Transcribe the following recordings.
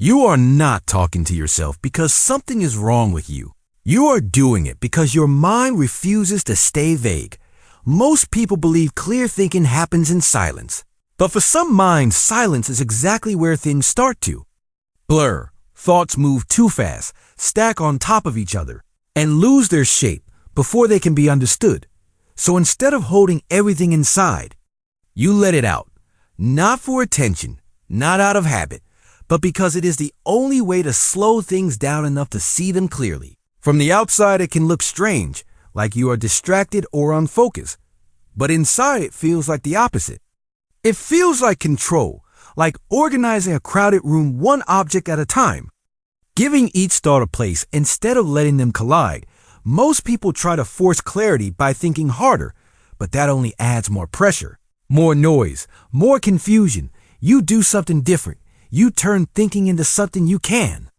You are not talking to yourself because something is wrong with you. You are doing it because your mind refuses to stay vague. Most people believe clear thinking happens in silence. But for some minds, silence is exactly where things start to blur. Thoughts move too fast, stack on top of each other, and lose their shape before they can be understood. So instead of holding everything inside, you let it out. Not for attention, not out of habit, but because it is the only way to slow things down enough to see them clearly. From the outside, it can look strange, like you are distracted or unfocused. But inside, it feels like the opposite. It feels like control, like organizing a crowded room one object at a time. Giving each thought a place instead of letting them collide. Most people try to force clarity by thinking harder, but that only adds more pressure, more noise, more confusion. You do something different. You turn thinking into something you can.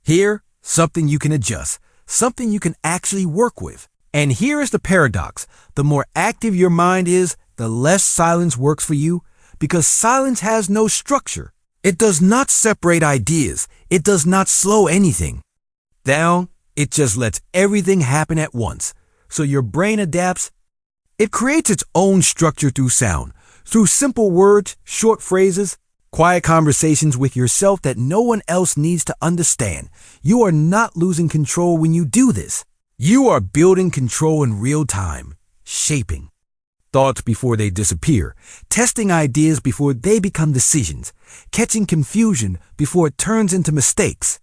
Here, something you can adjust, something you can actually work with. And here is the paradox. The more active your mind is, the less silence works for you, because silence has no structure. It does not separate ideas. It does not slow anything down. It just lets everything happen at once. So your brain adapts. It creates its own structure through sound, through simple words, short phrases, quiet conversations with yourself that no one else needs to understand. You are not losing control when you do this. You are building control in real time, shaping thoughts before they disappear, testing ideas before they become decisions, catching confusion before it turns into mistakes.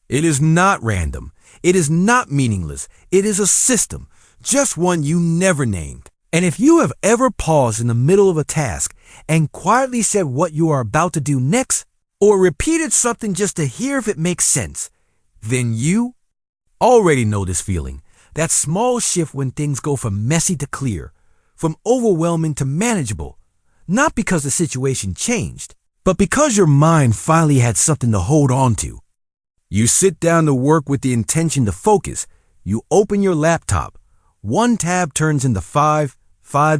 It is not random. It is not meaningless. It is a system, just one you never named. And if you have ever paused in the middle of a task and quietly said what you are about to do next, or repeated something just to hear if it makes sense, then you already know this feeling. That small shift when things go from messy to clear, from overwhelming to manageable, not because the situation changed, but because your mind finally had something to hold on to. You sit down to work with the intention to focus. You open your laptop. One tab turns into 5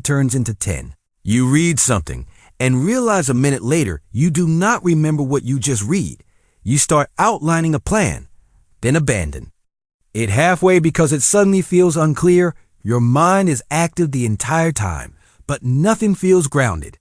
turns into 10. You read something and realize a minute later you do not remember what you just read. You start outlining a plan, then abandon it halfway because it suddenly feels unclear. Your mind is active the entire time, but nothing feels grounded.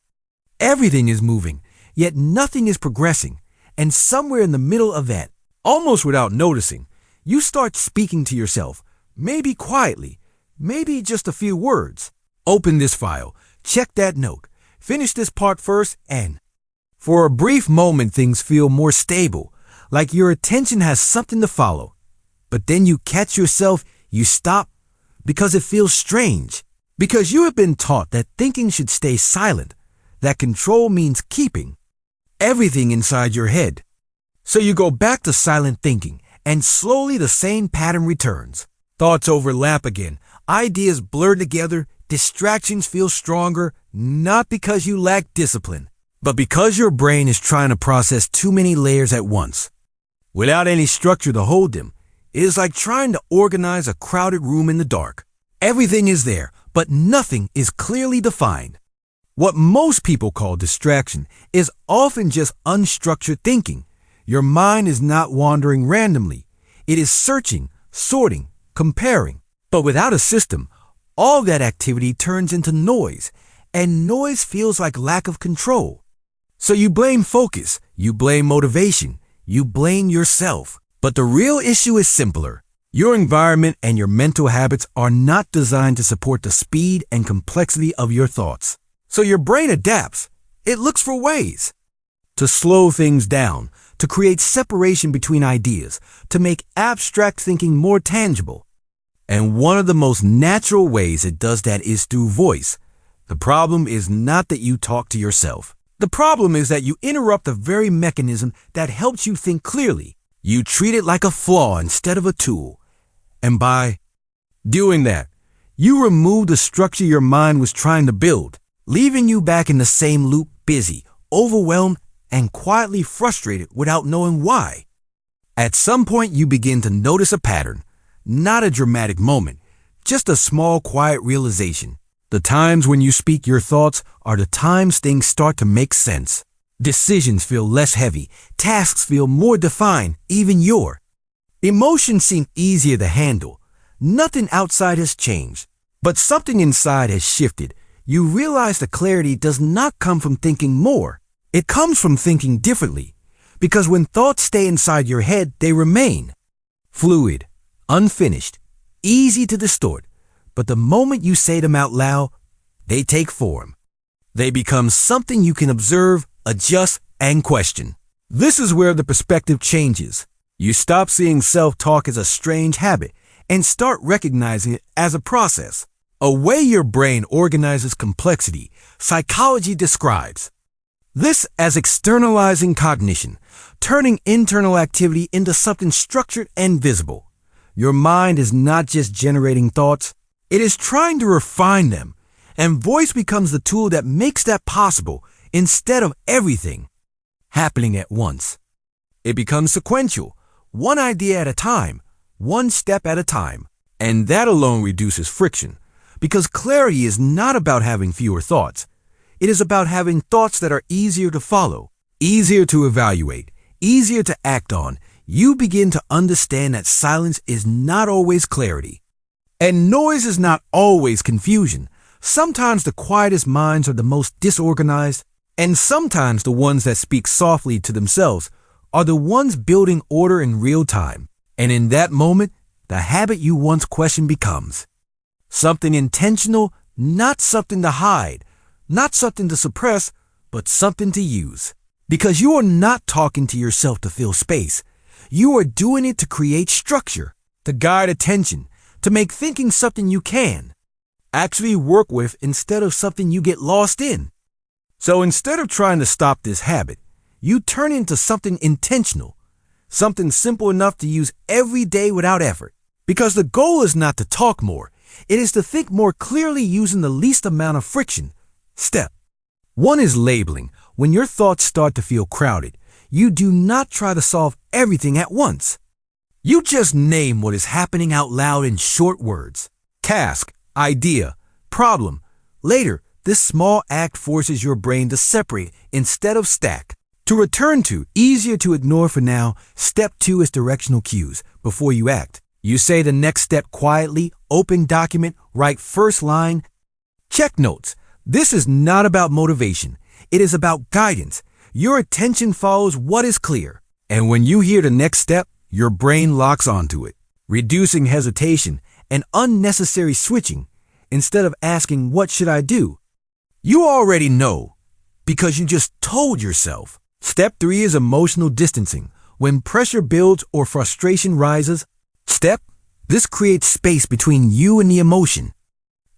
Everything is moving, yet nothing is progressing. And somewhere in the middle of that, almost without noticing, you start speaking to yourself, maybe quietly, maybe just a few words. Open this file, check that note, finish this part first, and for a brief moment things feel more stable, like your attention has something to follow. But then you catch yourself, you stop, because it feels strange. Because you have been taught that thinking should stay silent, that control means keeping everything inside your head. So you go back to silent thinking, and slowly the same pattern returns. Thoughts overlap again, ideas blur together, distractions feel stronger, not because you lack discipline, but because your brain is trying to process too many layers at once. Without any structure to hold them, it is like trying to organize a crowded room in the dark. Everything is there, but nothing is clearly defined. What most people call distraction is often just unstructured thinking. Your mind is not wandering randomly. It is searching, sorting, comparing. But without a system, all that activity turns into noise, and noise feels like lack of control. So you blame focus, you blame motivation, you blame yourself. But the real issue is simpler. Your environment and your mental habits are not designed to support the speed and complexity of your thoughts. So your brain adapts. It looks for ways to slow things down, to create separation between ideas, to make abstract thinking more tangible. And one of the most natural ways it does that is through voice. The problem is not that you talk to yourself. The problem is that you interrupt the very mechanism that helps you think clearly. You treat it like a flaw instead of a tool. And by doing that, you remove the structure your mind was trying to build, leaving you back in the same loop, busy, overwhelmed, and quietly frustrated without knowing why. At some point, you begin to notice a pattern, not a dramatic moment, just a small, quiet realization. The times when you speak your thoughts are the times things start to make sense. Decisions feel less heavy. Tasks feel more defined, even your emotions seem easier to handle. Nothing outside has changed, but something inside has shifted. You realize the clarity does not come from thinking more. It comes from thinking differently. Because when thoughts stay inside your head, they remain fluid, unfinished, easy to distort. But the moment you say them out loud, they take form. They become something you can observe, adjust, and question. This is where the perspective changes. You stop seeing self-talk as a strange habit and start recognizing it as a process, a way your brain organizes complexity. Psychology describes this as externalizing cognition, turning internal activity into something structured and visible. Your mind is not just generating thoughts, it is trying to refine them, and voice becomes the tool that makes that possible instead of everything happening at once. It becomes sequential, one idea at a time, one step at a time, and that alone reduces friction, because clarity is not about having fewer thoughts. It is about having thoughts that are easier to follow, easier to evaluate, easier to act on. You begin to understand that silence is not always clarity, and noise is not always confusion. Sometimes the quietest minds are the most disorganized, and sometimes the ones that speak softly to themselves are the ones building order in real time. And in that moment, the habit you once questioned becomes something intentional, not something to hide, not something to suppress, but something to use. Because you are not talking to yourself to fill space. You are doing it to create structure, to guide attention, to make thinking something you can actually work with instead of something you get lost in. So instead of trying to stop this habit, you turn into something intentional, something simple enough to use every day without effort. Because the goal is not to talk more, it is to think more clearly using the least amount of friction. Step 1 is labeling. When your thoughts start to feel crowded, you do not try to solve everything at once. You just name what is happening out loud in short words. Task, idea, problem. Later, this small act forces your brain to separate instead of stack. To return to, easier to ignore for now. Step 2 is directional cues. Before you act, you say the next step quietly, open document, write first line. Check notes. This is not about motivation. It is about guidance. Your attention follows what is clear. And when you hear the next step, your brain locks onto it, reducing hesitation and unnecessary switching. Instead of asking, what should I do? You already know because you just told yourself. Step 3 is emotional distancing. When pressure builds or frustration rises, this creates space between you and the emotion.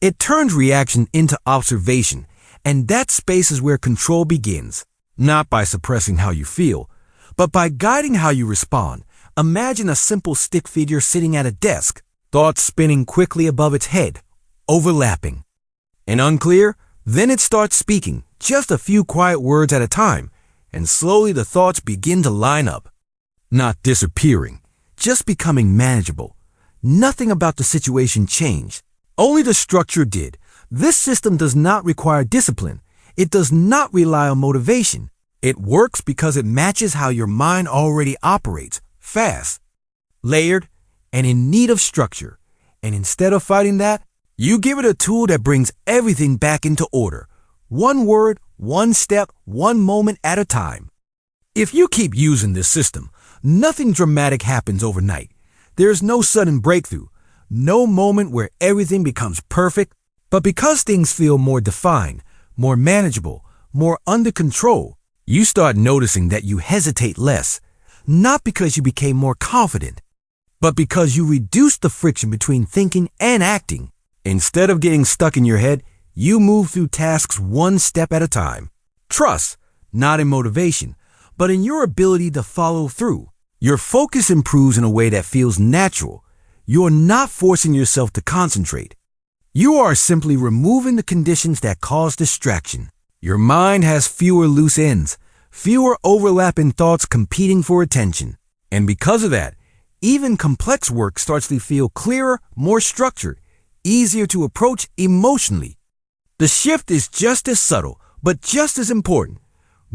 It turns reaction into observation, and that space is where control begins. Not by suppressing how you feel, but by guiding how you respond. Imagine a simple stick figure sitting at a desk, thoughts spinning quickly above its head, overlapping. And unclear, then it starts speaking, just a few quiet words at a time, and slowly the thoughts begin to line up. Not disappearing, just becoming manageable. Nothing about the situation changed. Only the structure did. This system does not require discipline. It does not rely on motivation. It works because it matches how your mind already operates, fast, layered, and in need of structure. And instead of fighting that, you give it a tool that brings everything back into order. One word, one step, one moment at a time. If you keep using this system, nothing dramatic happens overnight. There is no sudden breakthrough, no moment where everything becomes perfect. But because things feel more defined, more manageable, more under control, you start noticing that you hesitate less, not because you became more confident, but because you reduced the friction between thinking and acting. Instead of getting stuck in your head, you move through tasks one step at a time. Trust, not in motivation, but in your ability to follow through. Your focus improves in a way that feels natural. You're not forcing yourself to concentrate. You are simply removing the conditions that cause distraction. Your mind has fewer loose ends, fewer overlapping thoughts competing for attention. And because of that, even complex work starts to feel clearer, more structured, easier to approach emotionally. The shift is just as subtle, but just as important.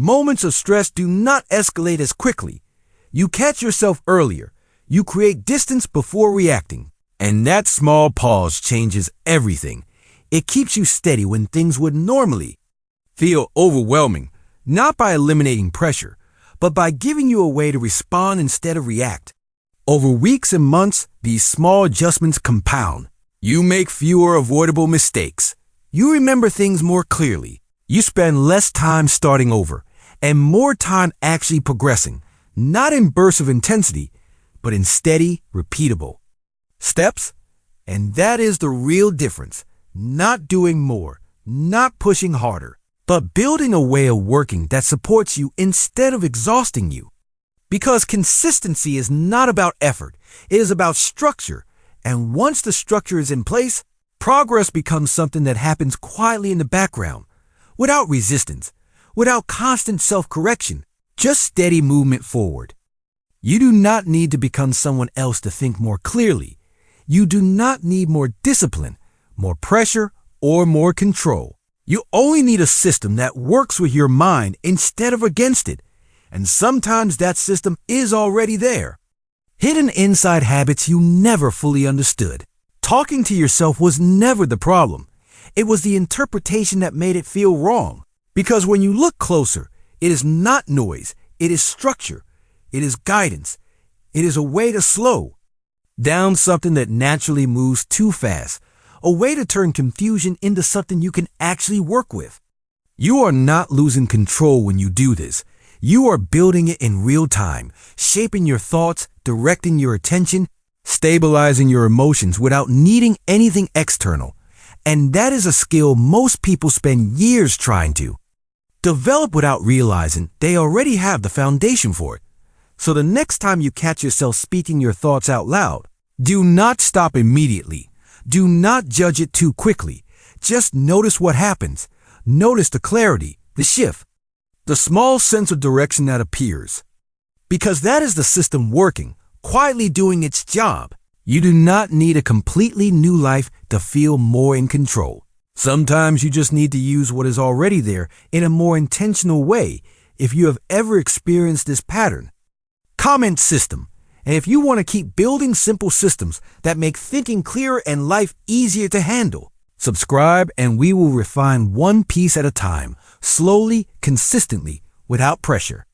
Moments of stress do not escalate as quickly. You catch yourself earlier. You create distance before reacting. And that small pause changes everything. It keeps you steady when things would normally feel overwhelming, not by eliminating pressure, but by giving you a way to respond instead of react. Over weeks and months, these small adjustments compound. You make fewer avoidable mistakes. You remember things more clearly. You spend less time starting over and more time actually progressing, not in bursts of intensity, but in steady, repeatable steps. And that is the real difference. Not doing more, not pushing harder, but building a way of working that supports you instead of exhausting you. Because consistency is not about effort, it is about structure. And once the structure is in place, progress becomes something that happens quietly in the background, without resistance, without constant self-correction, just steady movement forward. You do not need to become someone else to think more clearly. You do not need more discipline, more pressure, or more control. You only need a system that works with your mind instead of against it. And sometimes that system is already there. Hidden inside habits you never fully understood. Talking to yourself was never the problem. It was the interpretation that made it feel wrong. Because when you look closer, it is not noise, it is structure, it is guidance, it is a way to slow down something that naturally moves too fast, a way to turn confusion into something you can actually work with. You are not losing control when you do this. You are building it in real time, shaping your thoughts, directing your attention, stabilizing your emotions without needing anything external. And that is a skill most people spend years trying to develop without realizing they already have the foundation for it. So the next time you catch yourself speaking your thoughts out loud, do not stop immediately. Do not judge it too quickly. Just notice what happens. Notice the clarity, the shift, the small sense of direction that appears. Because that is the system working, quietly doing its job. You do not need a completely new life to feel more in control. Sometimes you just need to use what is already there in a more intentional way. If you have ever experienced this pattern, comment system. And if you want to keep building simple systems that make thinking clearer and life easier to handle, subscribe and we will refine one piece at a time, slowly, consistently, without pressure.